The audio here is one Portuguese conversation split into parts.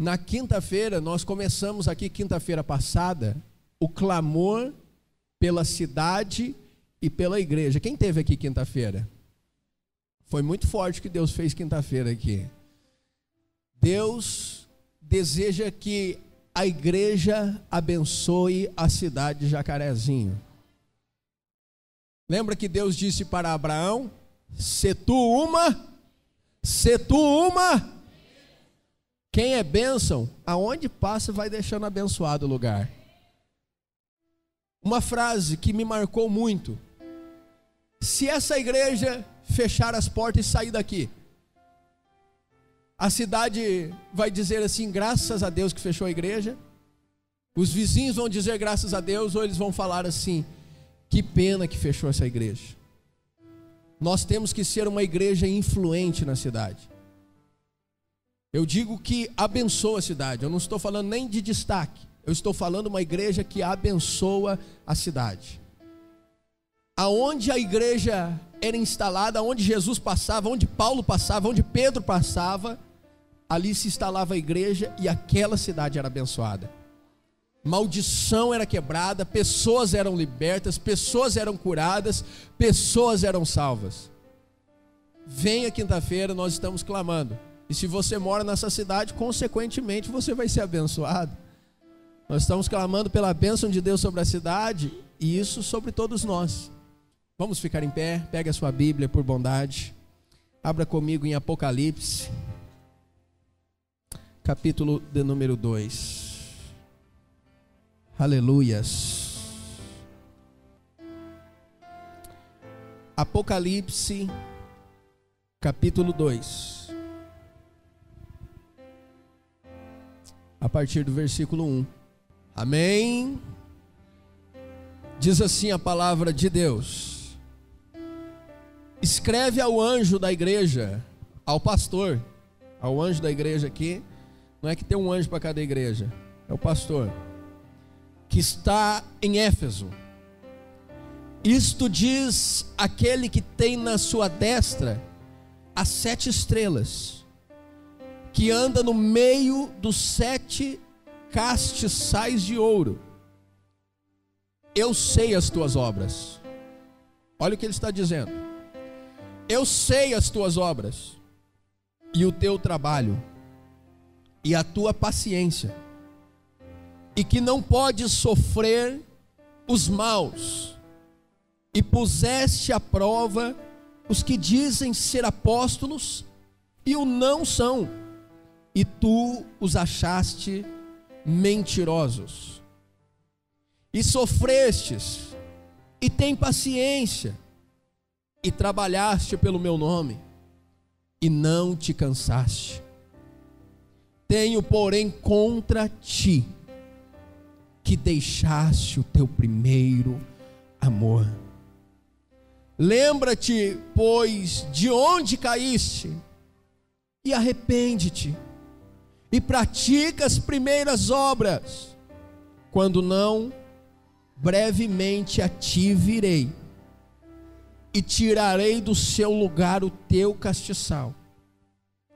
Na quinta-feira, nós começamos aqui, quinta-feira passada, o clamor pela cidade e pela igreja. Quem teve aqui quinta-feira? Foi muito forte o que Deus fez quinta-feira aqui. Deus deseja que a igreja abençoe a cidade de Jacarezinho. Lembra que Deus disse para Abraão: se tu uma. Quem é bênção, aonde passa vai deixando abençoado o lugar. Uma frase que me marcou muito: se essa igreja fechar as portas e sair daqui, a cidade vai dizer assim, graças a Deus que fechou a igreja. Os vizinhos vão dizer graças a Deus, ou eles vão falar assim, que pena que fechou essa igreja. Nós temos que ser uma igreja influente na cidade. Eu digo que abençoa a cidade, eu não estou falando nem de destaque, eu estou falando uma igreja que abençoa a cidade. Aonde a igreja era instalada, aonde Jesus passava, onde Paulo passava, onde Pedro passava, ali se instalava a igreja e aquela cidade era abençoada. Maldição era quebrada, pessoas eram libertas, pessoas eram curadas, pessoas eram salvas. Venha quinta-feira, nós estamos clamando. E se você mora nessa cidade, consequentemente você vai ser abençoado. Nós estamos clamando pela bênção de Deus sobre a cidade e isso sobre todos nós. Vamos ficar em pé, pegue a sua Bíblia por bondade. Abra comigo em Apocalipse, capítulo de número 2. Aleluias. Apocalipse, capítulo 2. A partir do versículo 1. Amém. Diz assim a palavra de Deus: escreve ao anjo da igreja, ao pastor, ao anjo da igreja aqui, não é que tem um anjo para cada igreja, é o pastor, que está em Éfeso. Isto diz aquele que tem na sua destra as 7 estrelas, que anda no meio dos 7 castiçais de ouro. Eu sei as tuas obras. Olha o que ele está dizendo. Eu sei as tuas obras, e o teu trabalho, e a tua paciência, e que não podes sofrer os maus, e puseste à prova os que dizem ser apóstolos, e o não são, e tu os achaste mentirosos. E sofrestes, e tem paciência, e trabalhaste pelo meu nome, e não te cansaste. Tenho, porém, contra ti, que deixaste o teu primeiro amor. Lembra-te, pois, de onde caíste, e arrepende-te, e pratica as primeiras obras. Quando não, brevemente a ti virei, e tirarei do seu lugar o teu castiçal,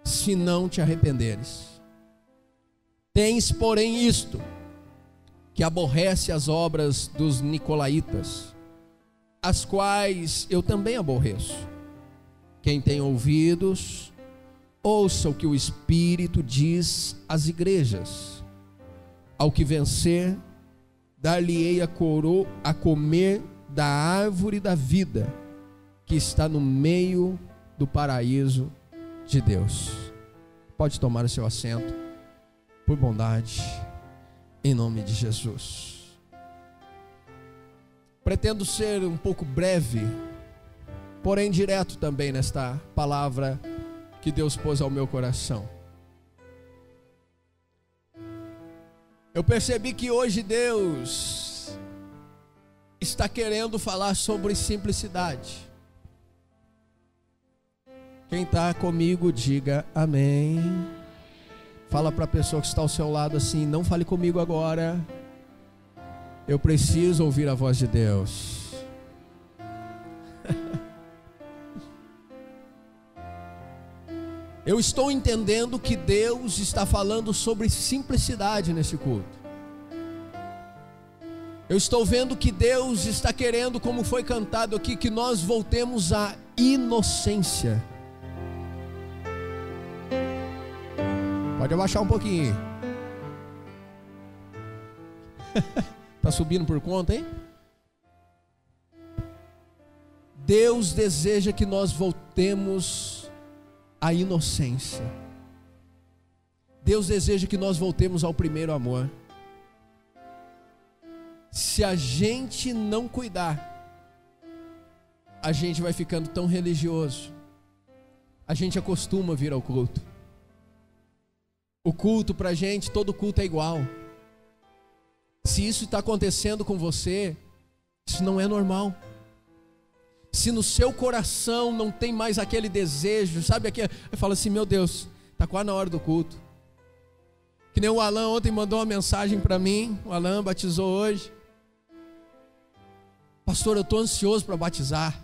se não te arrependeres. Tens, porém, isto, que aborrece as obras dos nicolaítas, as quais eu também aborreço. Quem tem ouvidos, ouça o que o Espírito diz às igrejas. Ao que vencer, dar-lhe-ei a coroa a comer da árvore da vida, que está no meio do paraíso de Deus. Pode tomar o seu assento, por bondade, em nome de Jesus. Pretendo ser um pouco breve, porém direto também nesta palavra que Deus pôs ao meu coração. Eu percebi que hoje Deus está querendo falar sobre simplicidade. Quem está comigo, diga amém. Fala para a pessoa que está ao seu lado assim: não fale comigo agora, eu preciso ouvir a voz de Deus. Eu estou entendendo que Deus está falando sobre simplicidade nesse culto. Eu estou vendo que Deus está querendo, como foi cantado aqui, que nós voltemos à inocência. Pode abaixar um pouquinho. Está subindo por conta, hein? Deus deseja que nós voltemos à inocência. Deus deseja que nós voltemos ao primeiro amor. Se a gente não cuidar, a gente vai ficando tão religioso. A gente acostuma vir ao culto. O culto pra gente, todo culto é igual. Se isso está acontecendo com você, isso não é normal. Se no seu coração não tem mais aquele desejo, sabe aquele, fala assim, meu Deus, está quase na hora do culto. Que nem o Alan ontem mandou uma mensagem para mim, o Alan batizou hoje. Pastor, eu estou ansioso para batizar.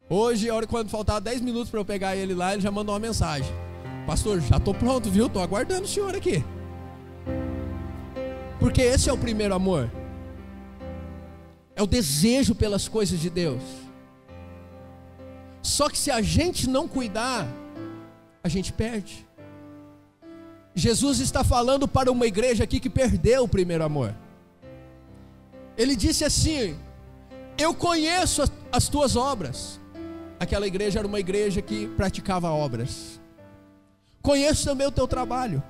Hoje, a hora quando faltava 10 minutos para eu pegar ele lá, ele já mandou uma mensagem. Pastor, já estou pronto, viu? Estou aguardando o senhor aqui. Porque esse é o primeiro amor. É o desejo pelas coisas de Deus. Só que se a gente não cuidar, a gente perde. Jesus está falando para uma igreja aqui que perdeu o primeiro amor. Ele disse assim: eu conheço as tuas obras. Aquela igreja era uma igreja que praticava obras. Conheço também o teu trabalho.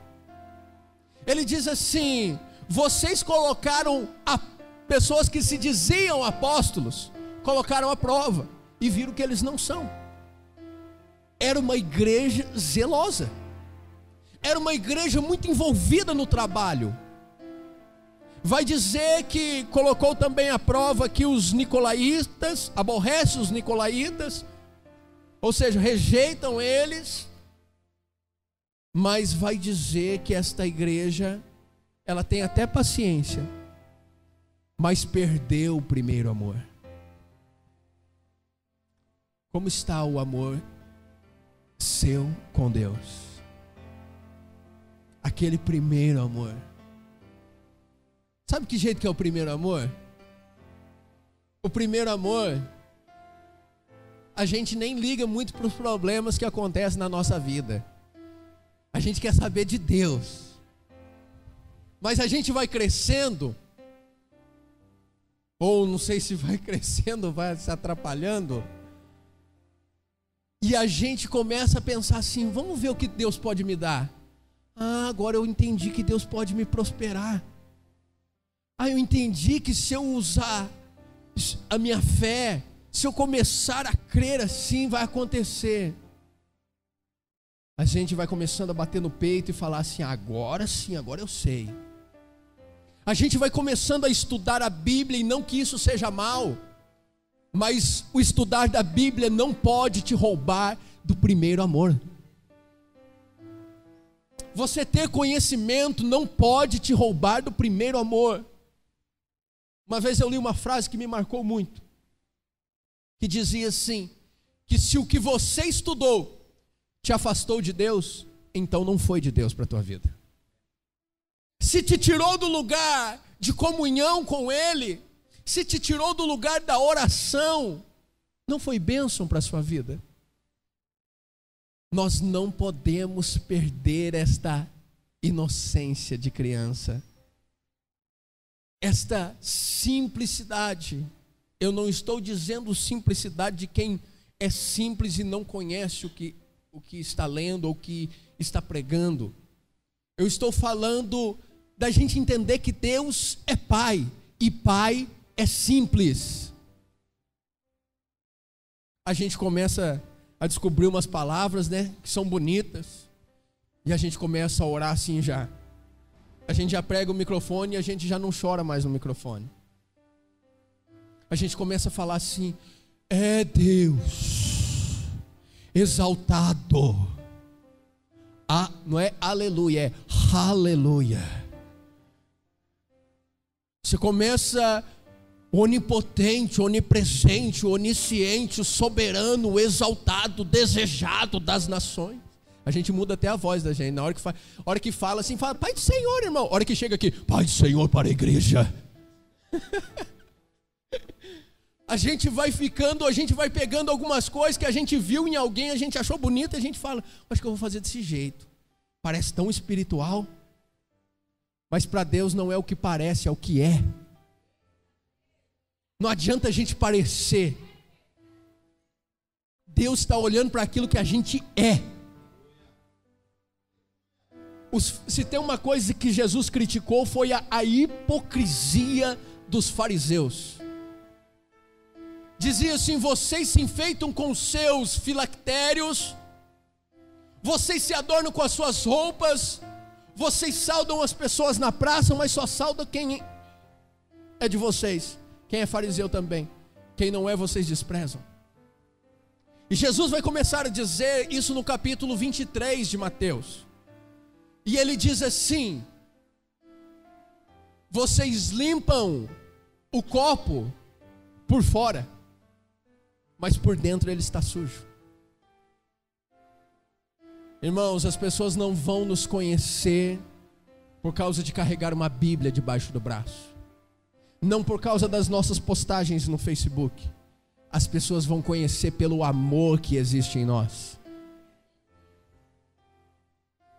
Ele diz assim: vocês colocaram pessoas que se diziam apóstolos, colocaram à prova e viram que eles não são. Era uma igreja zelosa. Era uma igreja muito envolvida no trabalho. Vai dizer que colocou também à prova que os nicolaítas, aborrecem os nicolaítas, ou seja, rejeitam eles. Mas vai dizer que esta igreja, ela tem até paciência, mas perdeu o primeiro amor. Como está o amor seu com Deus? Aquele primeiro amor. Sabe que jeito que é o primeiro amor? O primeiro amor, a gente nem liga muito para os problemas que acontecem na nossa vida. A gente quer saber de Deus. Mas a gente vai crescendo, ou não sei se vai crescendo, vai se atrapalhando, e a gente começa a pensar assim: vamos ver o que Deus pode me dar. Ah, agora eu entendi que Deus pode me prosperar. Ah, eu entendi que se eu usar a minha fé, se eu começar a crer assim, vai acontecer. A gente vai começando a bater no peito e falar assim: agora sim, agora eu sei. A gente vai começando a estudar a Bíblia, e não que isso seja mal, mas o estudar da Bíblia não pode te roubar do primeiro amor. Você ter conhecimento não pode te roubar do primeiro amor. Uma vez eu li uma frase que me marcou muito, que dizia assim: que se o que você estudou te afastou de Deus, então não foi de Deus para a tua vida. Se te tirou do lugar de comunhão com Ele, se te tirou do lugar da oração, não foi bênção para a sua vida. Nós não podemos perder esta inocência de criança, esta simplicidade. Eu não estou dizendo simplicidade de quem é simples e não conhece o que está lendo ou o que está pregando. Eu estou falando da gente entender que Deus é Pai, e Pai é simples. A gente começa a descobrir umas palavras, né, que são bonitas, e a gente começa a orar assim já. A gente já prega o microfone e a gente já não chora mais no microfone. A gente começa a falar assim: é Deus exaltado. Não é aleluia, é aleluia. Você começa: onipotente, onipresente, onisciente, o soberano, o exaltado, o desejado das nações. A gente muda até a voz da gente. Na hora que fala assim, fala, Pai do Senhor, irmão. A hora que chega aqui, Pai do Senhor para a igreja. A gente vai ficando, a gente vai pegando algumas coisas que a gente viu em alguém, a gente achou bonito, a gente fala, acho que eu vou fazer desse jeito. Parece tão espiritual. Mas para Deus não é o que parece, é o que é. Não adianta a gente parecer. Deus está olhando para aquilo que a gente é. Se tem uma coisa que Jesus criticou, foi a hipocrisia dos fariseus. Dizia assim: vocês se enfeitam com seus filactérios, vocês se adornam com as suas roupas, vocês saudam as pessoas na praça, mas só saudam quem é de vocês. Quem é fariseu também. Quem não é, vocês desprezam. E Jesus vai começar a dizer isso no capítulo 23 de Mateus. E ele diz assim: vocês limpam o copo por fora, mas por dentro ele está sujo. Irmãos, as pessoas não vão nos conhecer por causa de carregar uma Bíblia debaixo do braço, não por causa das nossas postagens no Facebook. As pessoas vão conhecer pelo amor que existe em nós.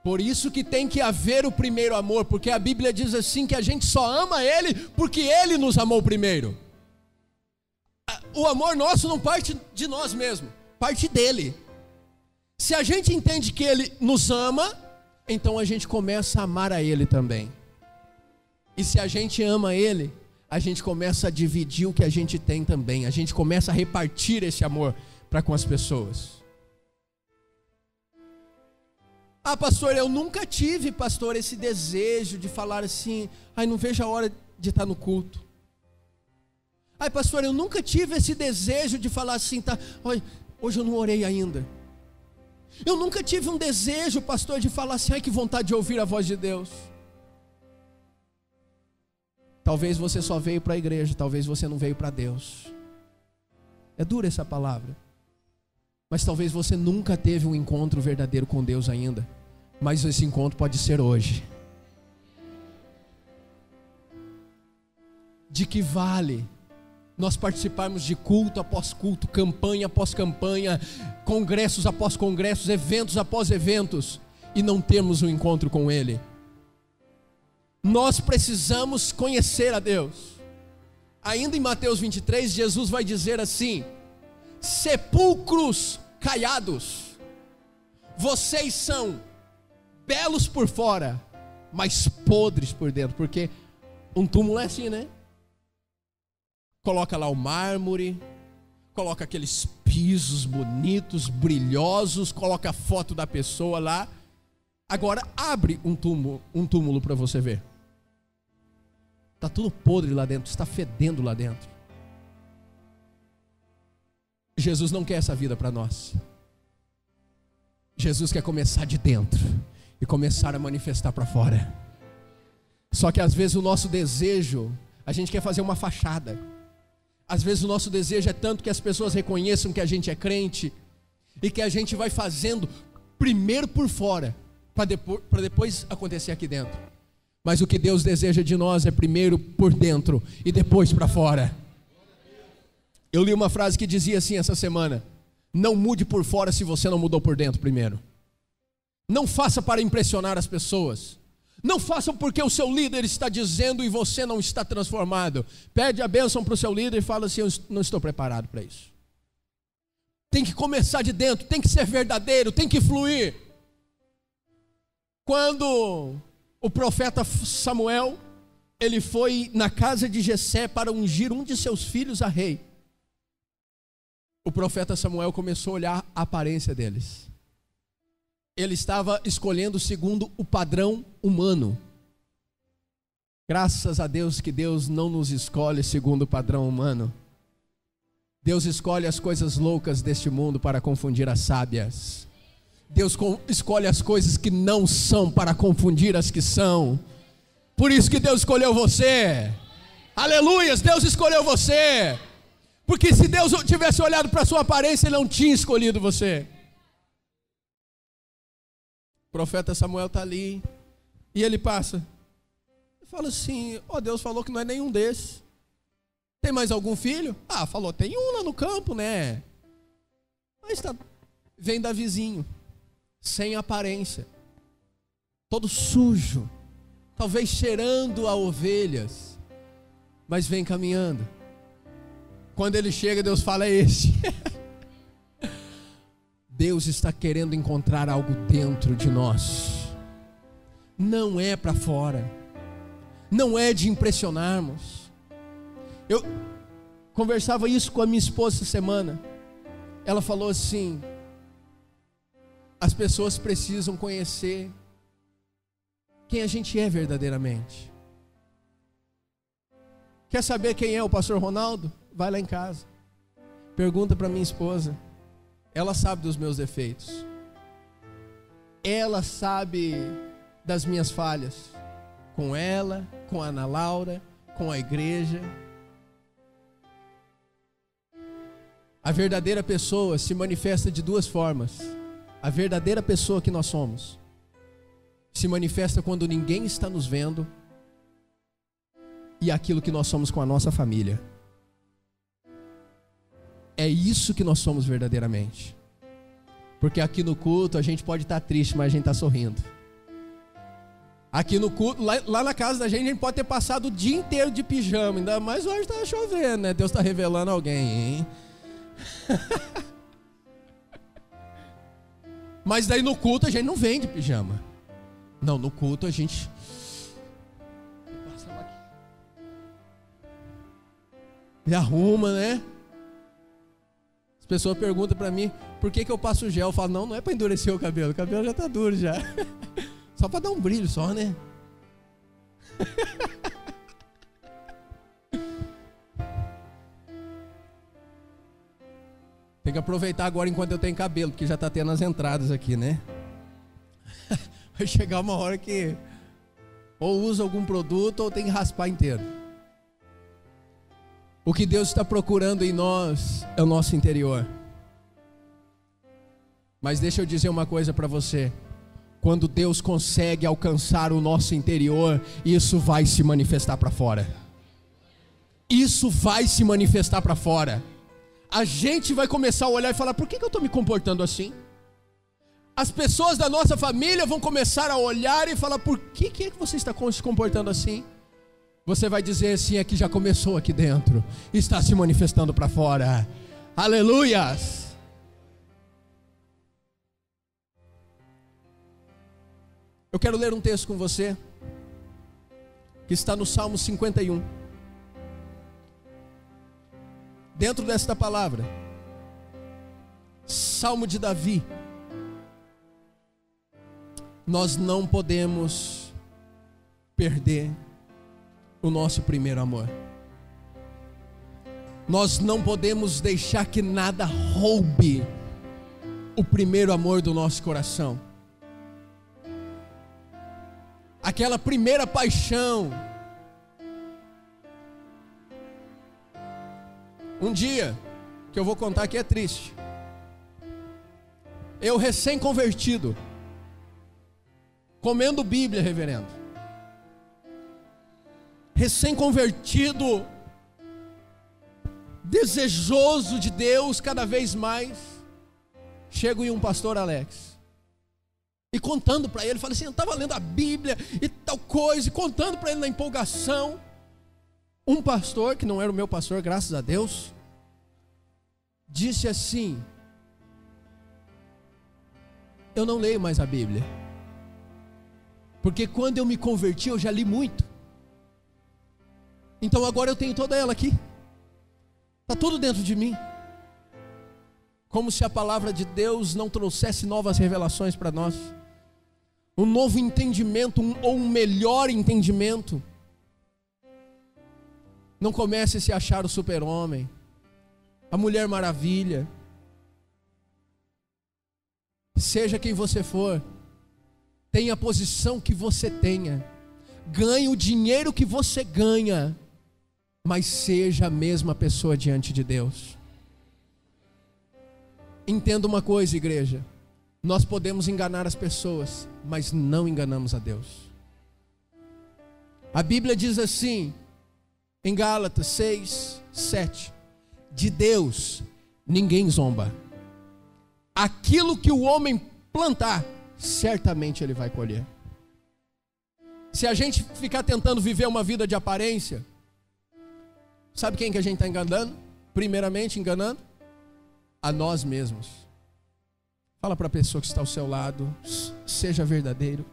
Por isso que tem que haver o primeiro amor, porque a Bíblia diz assim que a gente só ama Ele porque Ele nos amou primeiro. O amor nosso não parte de nós mesmos, parte dEle. Se a gente entende que Ele nos ama, então a gente começa a amar a Ele também. E se a gente ama Ele, a gente começa a dividir o que a gente tem também. A gente começa a repartir esse amor para com as pessoas. Ah, pastor, eu nunca tive, pastor, esse desejo de falar assim, ai, não vejo a hora de estar no culto. Ai, pastor, eu nunca tive esse desejo de falar assim, tá, olha, hoje eu não orei ainda. Eu nunca tive um desejo, pastor, de falar assim, ai, que vontade de ouvir a voz de Deus. Talvez você só veio para a igreja, talvez você não veio para Deus. É dura essa palavra. Mas talvez você nunca teve um encontro verdadeiro com Deus ainda. Mas esse encontro pode ser hoje. De que vale nós participarmos de culto após culto, campanha após campanha, congressos após congressos, eventos após eventos, e não termos um encontro com Ele? Nós precisamos conhecer a Deus. Ainda em Mateus 23, Jesus vai dizer assim: sepulcros caiados, vocês são belos por fora, mas podres por dentro. Porque um túmulo é assim, né? Coloca lá o mármore, coloca aqueles pisos bonitos, brilhosos, coloca a foto da pessoa lá. Agora abre um túmulo para você ver. Está tudo podre lá dentro, está fedendo lá dentro. Jesus não quer essa vida para nós. Jesus quer começar de dentro e começar a manifestar para fora. Só que às vezes o nosso desejo, a gente quer fazer uma fachada. Às vezes o nosso desejo é tanto que as pessoas reconheçam que a gente é crente, e que a gente vai fazendo primeiro por fora, para depois acontecer aqui dentro. Mas o que Deus deseja de nós é primeiro por dentro e depois para fora. Eu li uma frase que dizia assim essa semana: não mude por fora se você não mudou por dentro primeiro. Não faça para impressionar as pessoas. Não faça porque o seu líder está dizendo e você não está transformado. Pede a bênção para o seu líder e fala assim: eu não estou preparado para isso. Tem que começar de dentro, tem que ser verdadeiro, tem que fluir. Quando o profeta Samuel, ele foi na casa de Jessé para ungir um de seus filhos a rei, o profeta Samuel começou a olhar a aparência deles. Ele estava escolhendo segundo o padrão humano. Graças a Deus que Deus não nos escolhe segundo o padrão humano. Deus escolhe as coisas loucas deste mundo para confundir as sábias. Deus escolhe as coisas que não são para confundir as que são. Por isso que Deus escolheu você. Aleluias, Deus escolheu você. Porque se Deus tivesse olhado para a sua aparência, Ele não tinha escolhido você. profeta Samuel está ali, e ele passa. Fala assim, Deus falou que não é nenhum desses. Tem mais algum filho? Falou, tem um lá no campo, né? Mas vem da vizinho, sem aparência, todo sujo, talvez cheirando a ovelhas, mas vem caminhando. Quando ele chega, Deus fala, é esse. Deus está querendo encontrar algo dentro de nós. Não é para fora. Não é de impressionarmos. Eu conversava isso com a minha esposa essa semana. Ela falou assim: as pessoas precisam conhecer quem a gente é verdadeiramente. Quer saber quem é o pastor Ronaldo? Vai lá em casa. Pergunta para minha esposa. Ela sabe dos meus defeitos. Ela sabe das minhas falhas. Com ela, com a Ana Laura, com a igreja. A verdadeira pessoa se manifesta de duas formas. A verdadeira pessoa que nós somos se manifesta quando ninguém está nos vendo, e aquilo que nós somos com a nossa família. É isso que nós somos verdadeiramente. Porque aqui no culto a gente pode estar triste, mas a gente está sorrindo. Aqui no culto, lá na casa da gente pode ter passado o dia inteiro de pijama, ainda mais hoje está chovendo, né? Deus está revelando alguém, hein? Mas daí no culto a gente não vem de pijama. Não, no culto a gente e arruma, né? As pessoas perguntam para mim, por que eu passo gel? Eu falo, não é para endurecer o cabelo já está duro já. Só para dar um brilho só, né? Tem que aproveitar agora enquanto eu tenho cabelo, porque já está tendo as entradas aqui, né? Vai chegar uma hora que ou usa algum produto ou tem que raspar inteiro. O que Deus está procurando em nós é o nosso interior. Mas deixa eu dizer uma coisa para você. Quando Deus consegue alcançar o nosso interior, isso vai se manifestar para fora. Isso vai se manifestar para fora. A gente vai começar a olhar e falar, por que eu estou me comportando assim? As pessoas da nossa família vão começar a olhar e falar, por que você está se comportando assim? Você vai dizer assim, é que já começou aqui dentro, está se manifestando para fora. Aleluias! Eu quero ler um texto com você, que está no Salmo 51. Dentro desta palavra, Salmo de Davi, nós não podemos perder o nosso primeiro amor. Nós não podemos deixar que nada roube o primeiro amor do nosso coração. Aquela primeira paixão. Um dia, que eu vou contar que é triste. Eu recém-convertido, comendo Bíblia, reverendo. Recém-convertido, desejoso de Deus cada vez mais. Chego em um pastor Alex. E contando para ele, falei assim, eu estava lendo a Bíblia e tal coisa, e contando para ele na empolgação. Um pastor, que não era o meu pastor, graças a Deus, disse assim, eu não leio mais a Bíblia, porque quando eu me converti eu já li muito, então agora eu tenho toda ela aqui, está tudo dentro de mim. Como se a palavra de Deus não trouxesse novas revelações para nós, um novo entendimento, ou um melhor entendimento. Não comece a se achar o super-homem, a Mulher Maravilha. Seja quem você for, tenha a posição que você tenha, ganhe o dinheiro que você ganha, mas seja a mesma pessoa diante de Deus. Entenda uma coisa, igreja, Nós podemos enganar as pessoas, mas não enganamos a Deus. A Bíblia diz assim, em Gálatas 6:7, de Deus ninguém zomba. Aquilo que o homem plantar, certamente ele vai colher. Se a gente ficar tentando viver uma vida de aparência, sabe quem que a gente está enganando? Primeiramente enganando a nós mesmos. Fala para a pessoa que está ao seu lado, seja verdadeiro.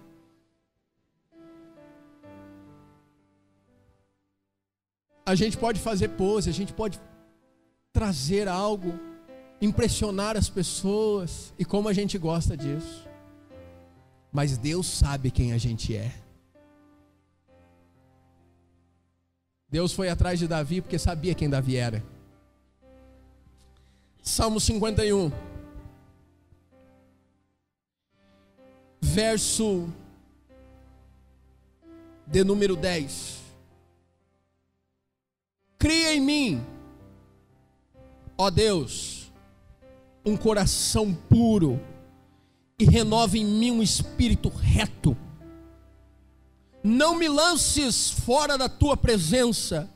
A gente pode fazer pose, a gente pode trazer algo, impressionar as pessoas, e como a gente gosta disso. Mas Deus sabe quem a gente é. Deus foi atrás de Davi porque sabia quem Davi era. Salmo 51, verso de número 10. Cria em mim, ó Deus, um coração puro e renova em mim um espírito reto. Não me lances fora da tua presença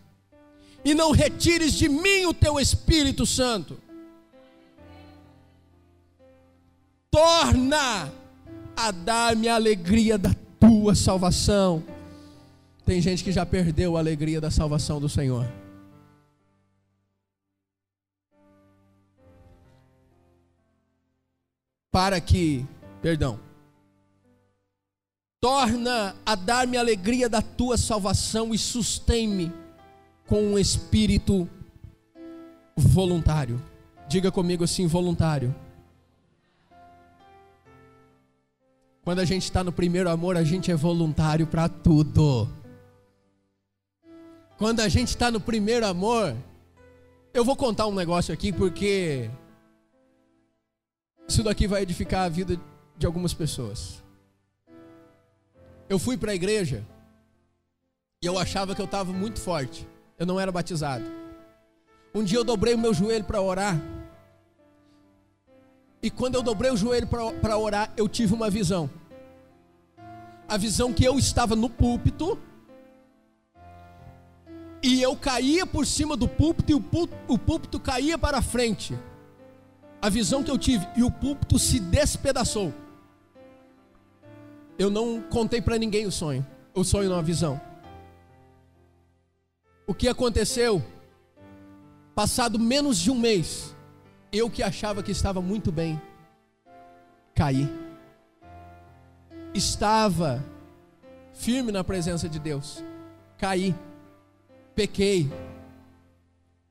e não retires de mim o teu Espírito Santo. Torna a dar-me a alegria da tua salvação. Tem gente que já perdeu a alegria da salvação do Senhor. Torna a dar-me a alegria da tua salvação e sustém-me com um espírito voluntário. Diga comigo assim, voluntário. Quando a gente está no primeiro amor, a gente é voluntário para tudo. Quando a gente está no primeiro amor, eu vou contar um negócio aqui porque isso daqui vai edificar a vida de algumas pessoas. Eu fui para a igreja e eu achava que eu estava muito forte. Eu não era batizado. Um dia eu dobrei o meu joelho para orar. E quando eu dobrei o joelho para orar, eu tive uma visão. A visão que eu estava no púlpito e eu caía por cima do púlpito e o púlpito caía para frente. A visão que eu tive, e o púlpito se despedaçou. Eu não contei para ninguém o sonho não, a visão. O que aconteceu? Passado menos de um mês, eu que achava que estava muito bem, caí. Estava firme na presença de Deus, caí, pequei.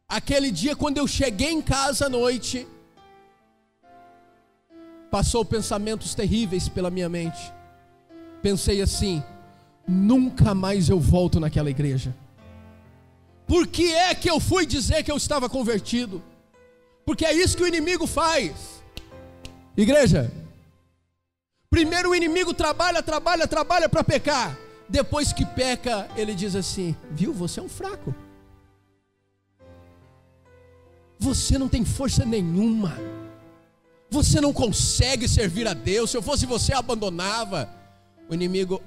Aquele dia, quando eu cheguei em casa à noite, passou pensamentos terríveis pela minha mente. Pensei assim: nunca mais eu volto naquela igreja. Por que é que eu fui dizer que eu estava convertido? Porque é isso que o inimigo faz. Igreja, primeiro o inimigo trabalha para pecar. Depois que peca, ele diz assim: viu, você é um fraco. Você não tem força nenhuma. Você não consegue servir a Deus. Se eu fosse você, abandonava. O inimigo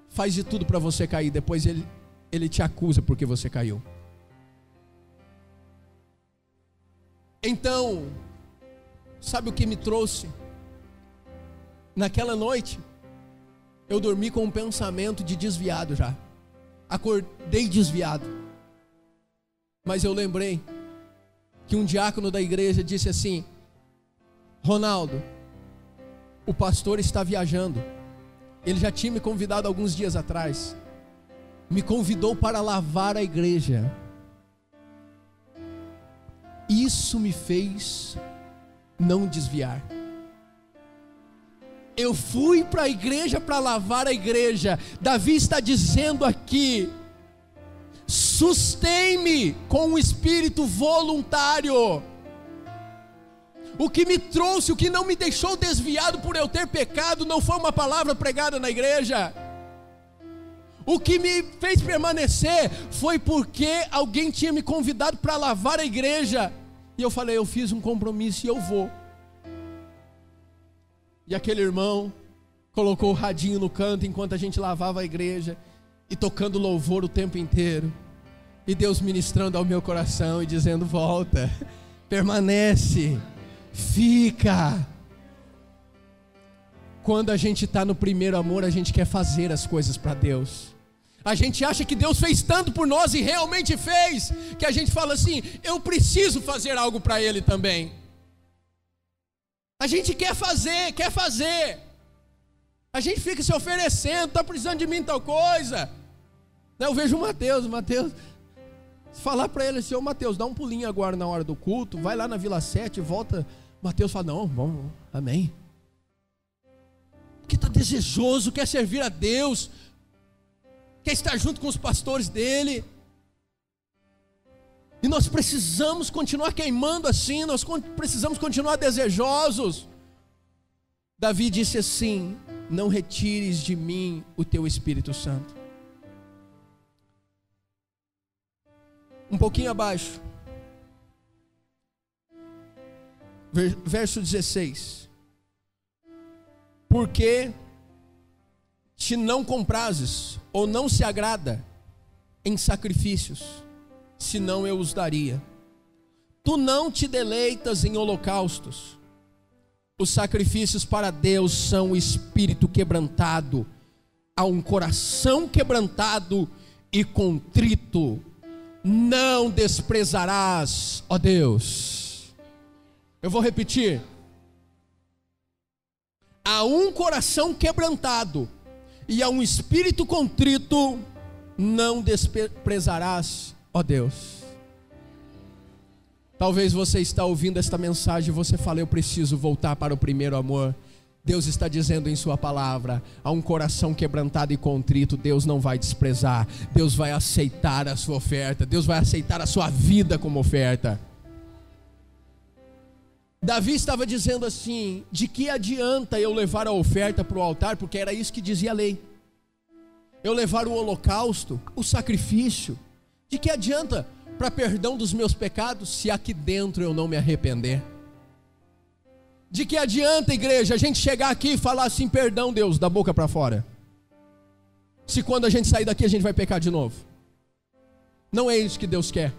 faz de tudo para você cair. Depois ele te acusa porque você caiu. Então, sabe o que me trouxe? Naquela noite, eu dormi com um pensamento de desviado já. Acordei desviado. Mas eu lembrei que um diácono da igreja disse assim: Ronaldo, o pastor está viajando. Ele já tinha me convidado alguns dias atrás. Me convidou para lavar a igreja. Isso me fez não desviar. Eu fui para a igreja para lavar a igreja. Davi está dizendo aqui: sustém-me com um espírito voluntário. O que me trouxe, o que não me deixou desviado por eu ter pecado, não foi uma palavra pregada na igreja. O que me fez permanecer foi porque alguém tinha me convidado para lavar a igreja. E eu falei: eu fiz um compromisso e eu vou. E aquele irmão colocou o radinho no canto enquanto a gente lavava a igreja e tocando louvor o tempo inteiro. E Deus ministrando ao meu coração e dizendo: volta, permanece, fica. Quando a gente está no primeiro amor, a gente quer fazer as coisas para Deus. A gente acha que Deus fez tanto por nós e realmente fez, que a gente fala assim: eu preciso fazer algo para Ele também. A gente quer fazer. A gente fica se oferecendo, está precisando de mim tal coisa. Eu vejo o Mateus, falar para ele assim: ô Mateus, dá um pulinho agora na hora do culto, vai lá na Vila 7, volta. Mateus fala: não, vamos, amém. Porque está desejoso, quer servir a Deus, quer estar junto com os pastores dele. E nós precisamos continuar queimando assim, nós precisamos continuar desejosos. Davi disse assim: não retires de mim o teu Espírito Santo. Um pouquinho abaixo, verso 16. Porque te não comprazes, ou não se agrada em sacrifícios, senão eu os daria. Tu não te deleitas em holocaustos. Os sacrifícios para Deus são o espírito quebrantado, a um coração quebrantado e contrito não desprezarás, ó Deus. Eu vou repetir: a um coração quebrantado e a um espírito contrito não desprezarás, ó Deus. Talvez você está ouvindo esta mensagem e você fala: eu preciso voltar para o primeiro amor. Deus está dizendo em sua palavra: a um coração quebrantado e contrito, Deus não vai desprezar. Deus vai aceitar a sua oferta. Deus vai aceitar a sua vida como oferta. Davi estava dizendo assim: de que adianta eu levar a oferta para o altar? Porque era isso que dizia a lei. Eu levar o holocausto, o sacrifício. De que adianta para perdão dos meus pecados, se aqui dentro eu não me arrepender? De que adianta, igreja, a gente chegar aqui e falar assim: perdão, Deus, da boca para fora, se quando a gente sair daqui a gente vai pecar de novo? Não é isso que Deus quer.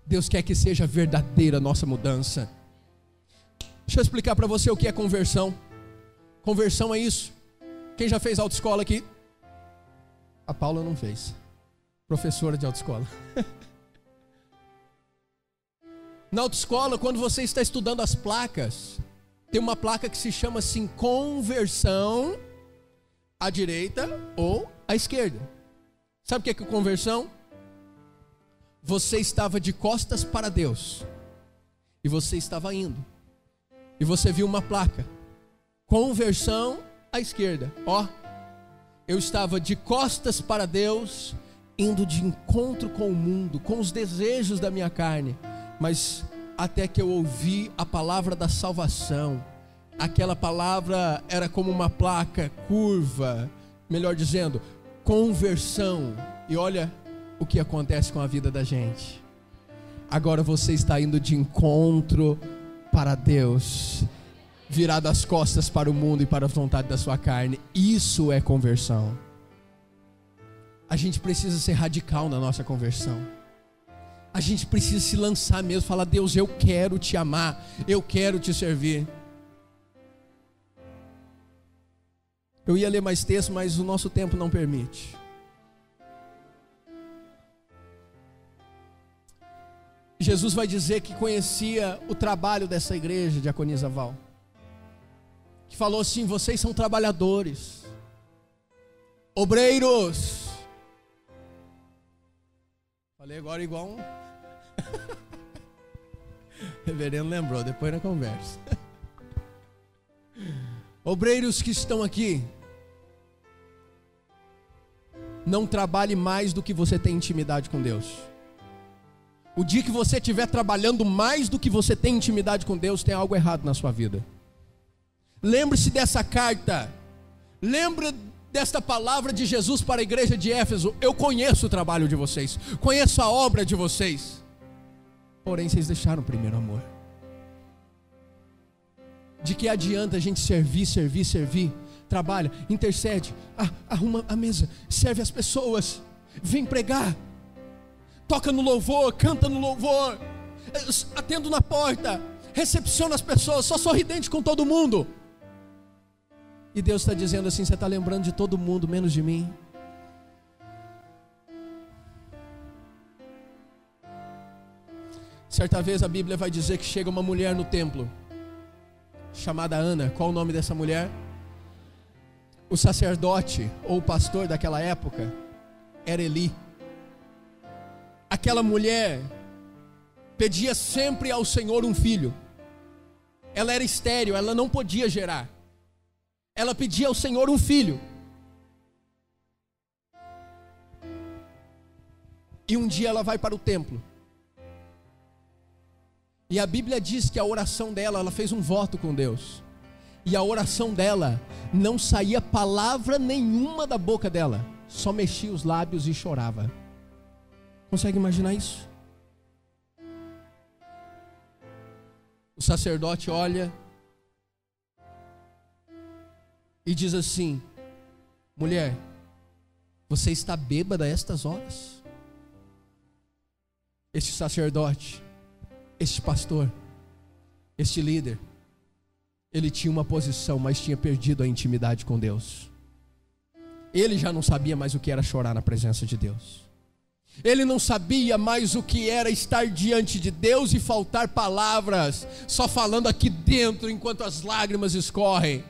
Deus quer que seja verdadeira a nossa mudança. Deixa eu explicar para você o que é conversão. Conversão é isso. Quem já fez autoescola aqui? A Paula não fez. Professora de autoescola. Na autoescola, quando você está estudando as placas, tem uma placa que se chama assim: conversão à direita ou à esquerda. Sabe o que é conversão? Você estava de costas para Deus e você estava indo, e você viu uma placa: conversão à esquerda. Ó, eu estava de costas para Deus, indo de encontro com o mundo, com os desejos da minha carne. Mas até que eu ouvi a palavra da salvação. Aquela palavra era como uma placa curva, melhor dizendo, conversão. E olha o que acontece com a vida da gente. Agora você está indo de encontro para Deus, virado as costas para o mundo e para a vontade da sua carne. Isso é conversão. A gente precisa ser radical na nossa conversão. A gente precisa se lançar mesmo, falar: Deus, eu quero te amar, eu quero te servir. Eu ia ler mais texto, mas o nosso tempo não permite. Jesus vai dizer que conhecia o trabalho dessa igreja de Aconizaval, que falou assim: vocês são trabalhadores, obreiros. Falei agora igual um reverendo lembrou, depois na conversa. Obreiros que estão aqui, não trabalhe mais do que você tem intimidade com Deus. O dia que você estiver trabalhando mais do que você tem intimidade com Deus, tem algo errado na sua vida. Lembre-se dessa carta. Lembre desta palavra de Jesus para a igreja de Éfeso: eu conheço o trabalho de vocês, conheço a obra de vocês, porém vocês deixaram o primeiro amor. De que adianta a gente servir, trabalha, intercede, arruma a mesa, serve as pessoas, vem pregar, toca no louvor, canta no louvor, atendo na porta, recepciona as pessoas, só sorridente com todo mundo. E Deus está dizendo assim: você está lembrando de todo mundo, menos de mim. Certa vez a Bíblia vai dizer que chega uma mulher no templo, chamada Ana. Qual o nome dessa mulher? O sacerdote ou o pastor daquela época era Eli. Aquela mulher pedia sempre ao Senhor um filho. Ela era estéril, ela não podia gerar. Ela pedia ao Senhor um filho. E um dia ela vai para o templo. E a Bíblia diz que a oração dela, ela fez um voto com Deus. E a oração dela, não saía palavra nenhuma da boca dela. Só mexia os lábios e chorava. Consegue imaginar isso? O sacerdote olha e diz assim: mulher, você está bêbada a estas horas? Este sacerdote, este pastor, este líder, ele tinha uma posição, mas tinha perdido a intimidade com Deus. Ele já não sabia mais o que era chorar na presença de Deus. Ele não sabia mais o que era estar diante de Deus e faltar palavras, só falando aqui dentro enquanto as lágrimas escorrem,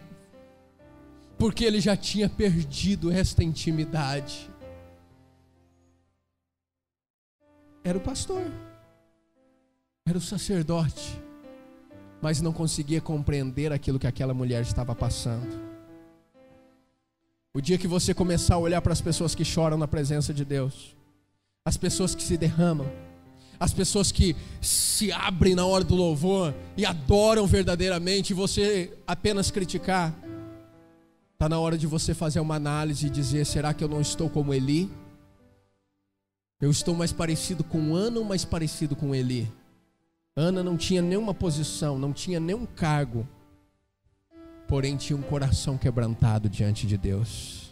porque ele já tinha perdido esta intimidade. Era o pastor, era o sacerdote, mas não conseguia compreender aquilo que aquela mulher estava passando. O dia que você começar a olhar para as pessoas que choram na presença de Deus, as pessoas que se derramam, as pessoas que se abrem na hora do louvor e adoram verdadeiramente, e você apenas criticar, está na hora de você fazer uma análise e dizer: será que eu não estou como Eli? Eu estou mais parecido com Ana ou mais parecido com Eli? Ana não tinha nenhuma posição, não tinha nenhum cargo, porém tinha um coração quebrantado diante de Deus.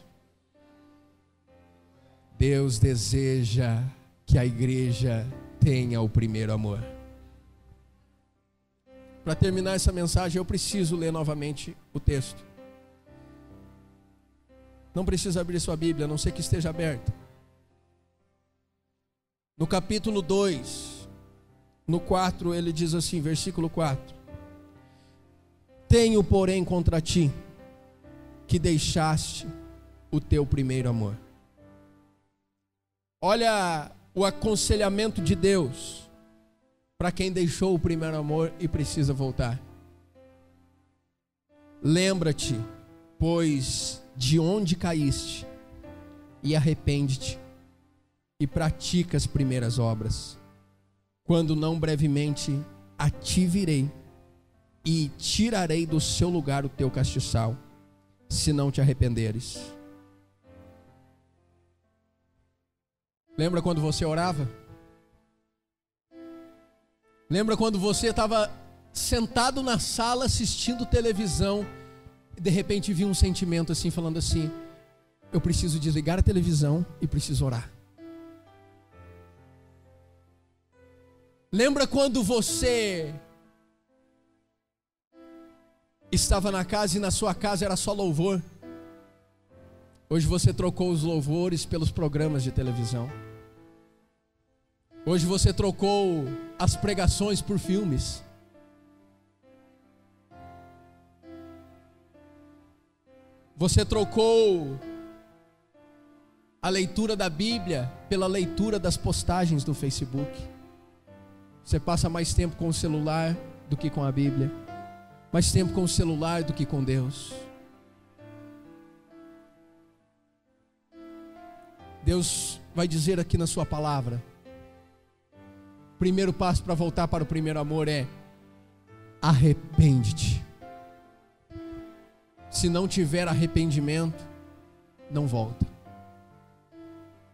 Deus deseja que a igreja tenha o primeiro amor. Para terminar essa mensagem, eu preciso ler novamente o texto. Não precisa abrir sua Bíblia, a não ser que esteja aberta. No capítulo 2, no 4, ele diz assim, versículo 4: tenho, porém, contra ti, que deixaste o teu primeiro amor. Olha o aconselhamento de Deus para quem deixou o primeiro amor e precisa voltar. Lembra-te, pois, de onde caíste, e arrepende-te, e pratica as primeiras obras. Quando não, brevemente a ti virei, e tirarei do seu lugar o teu castiçal, se não te arrependeres. Lembra quando você orava? Lembra quando você estava sentado na sala assistindo televisão e de repente vinha um sentimento assim, falando assim: eu preciso desligar a televisão e preciso orar. Lembra quando você estava na casa e na sua casa era só louvor? Hoje você trocou os louvores pelos programas de televisão. Hoje você trocou as pregações por filmes. Você trocou a leitura da Bíblia pela leitura das postagens do Facebook. Você passa mais tempo com o celular do que com a Bíblia, mais tempo com o celular do que com Deus. Deus vai dizer aqui na sua palavra: o primeiro passo para voltar para o primeiro amor é: arrepende-te. Se não tiver arrependimento, não volta.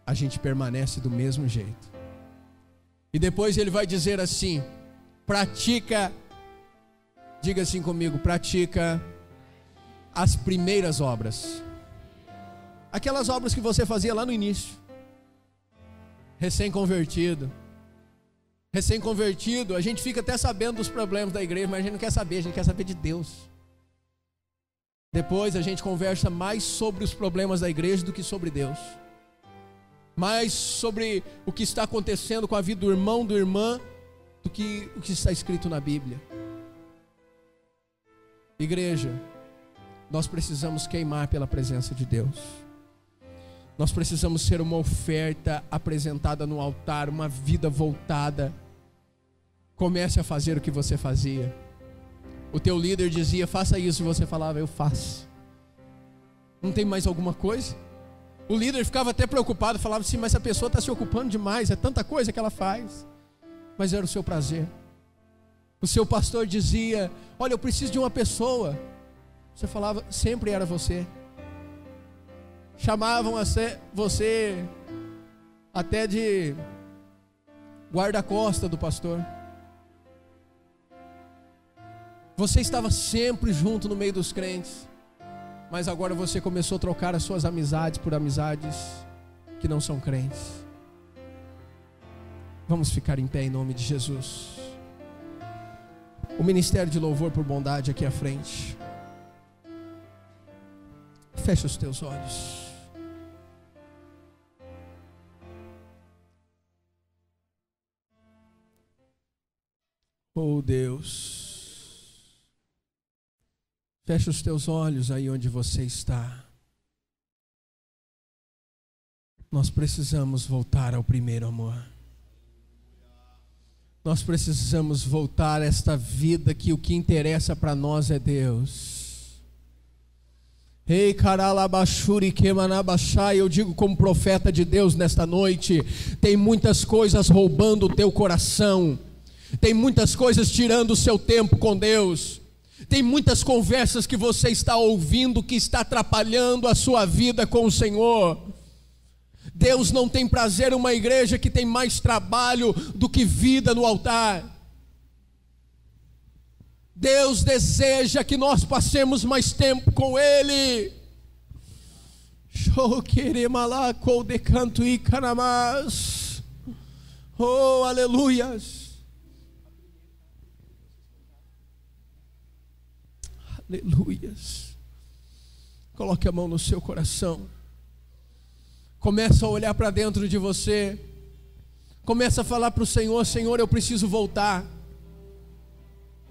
A gente permanece do mesmo jeito. E depois ele vai dizer assim: pratica Diga assim comigo: pratica as primeiras obras. Aquelas obras que você fazia lá no início. Recém-convertido, a gente fica até sabendo dos problemas da igreja, mas a gente não quer saber, a gente quer saber de Deus. Depois a gente conversa mais sobre os problemas da igreja do que sobre Deus, mais sobre o que está acontecendo com a vida do irmão, da irmã, do que o que está escrito na Bíblia. Igreja, nós precisamos queimar pela presença de Deus. Nós precisamos ser uma oferta apresentada no altar, uma vida voltada. Comece a fazer o que você fazia. O teu líder dizia: faça isso, e você falava: eu faço. Não tem mais alguma coisa? O líder ficava até preocupado, falava assim: mas a pessoa está se ocupando demais, é tanta coisa que ela faz. Mas era o seu prazer. O seu pastor dizia: olha, eu preciso de uma pessoa. Você falava: sempre era você. Chamavam você até de guarda-costa do pastor. Você estava sempre junto no meio dos crentes, mas agora você começou a trocar as suas amizades por amizades que não são crentes. Vamos ficar em pé em nome de Jesus. O ministério de louvor por bondade aqui à frente. Fecha os teus olhos. Oh Deus, fecha os teus olhos aí onde você está. Nós precisamos voltar ao primeiro amor. Nós precisamos voltar a esta vida que o que interessa para nós é Deus. Ei, caralabashuri kemanabashai, eu digo como profeta de Deus nesta noite: tem muitas coisas roubando o teu coração. Tem muitas coisas tirando o seu tempo com Deus. Tem muitas conversas que você está ouvindo que está atrapalhando a sua vida com o Senhor. Deus não tem prazer em uma igreja que tem mais trabalho do que vida no altar. Deus deseja que nós passemos mais tempo com Ele. Oh, aleluias. Aleluias. Coloque a mão no seu coração. Começa a olhar para dentro de você. Começa a falar para o Senhor: Senhor, eu preciso voltar.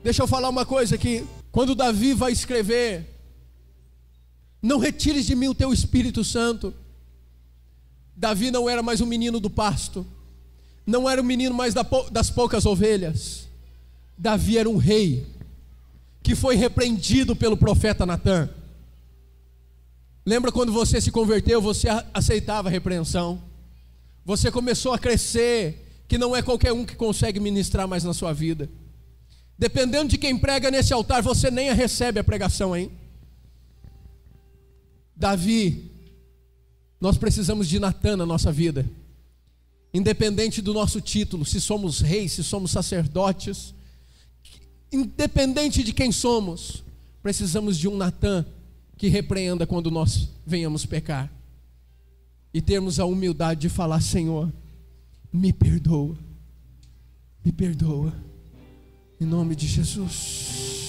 Deixa eu falar uma coisa aqui. Quando Davi vai escrever: não retires de mim o teu Espírito Santo. Davi não era mais um menino do pasto. Não era um menino mais das poucas ovelhas. Davi era um rei que foi repreendido pelo profeta Natã. Lembra quando você se converteu, você aceitava a repreensão. Você começou a crescer, que não é qualquer um que consegue ministrar mais na sua vida. Dependendo de quem prega nesse altar, você nem recebe a pregação, hein? Davi, nós precisamos de Natã na nossa vida. Independente do nosso título, se somos reis, se somos sacerdotes, independente de quem somos, precisamos de um Natã que repreenda quando nós venhamos pecar. E termos a humildade de falar: Senhor, me perdoa. Me perdoa. Em nome de Jesus.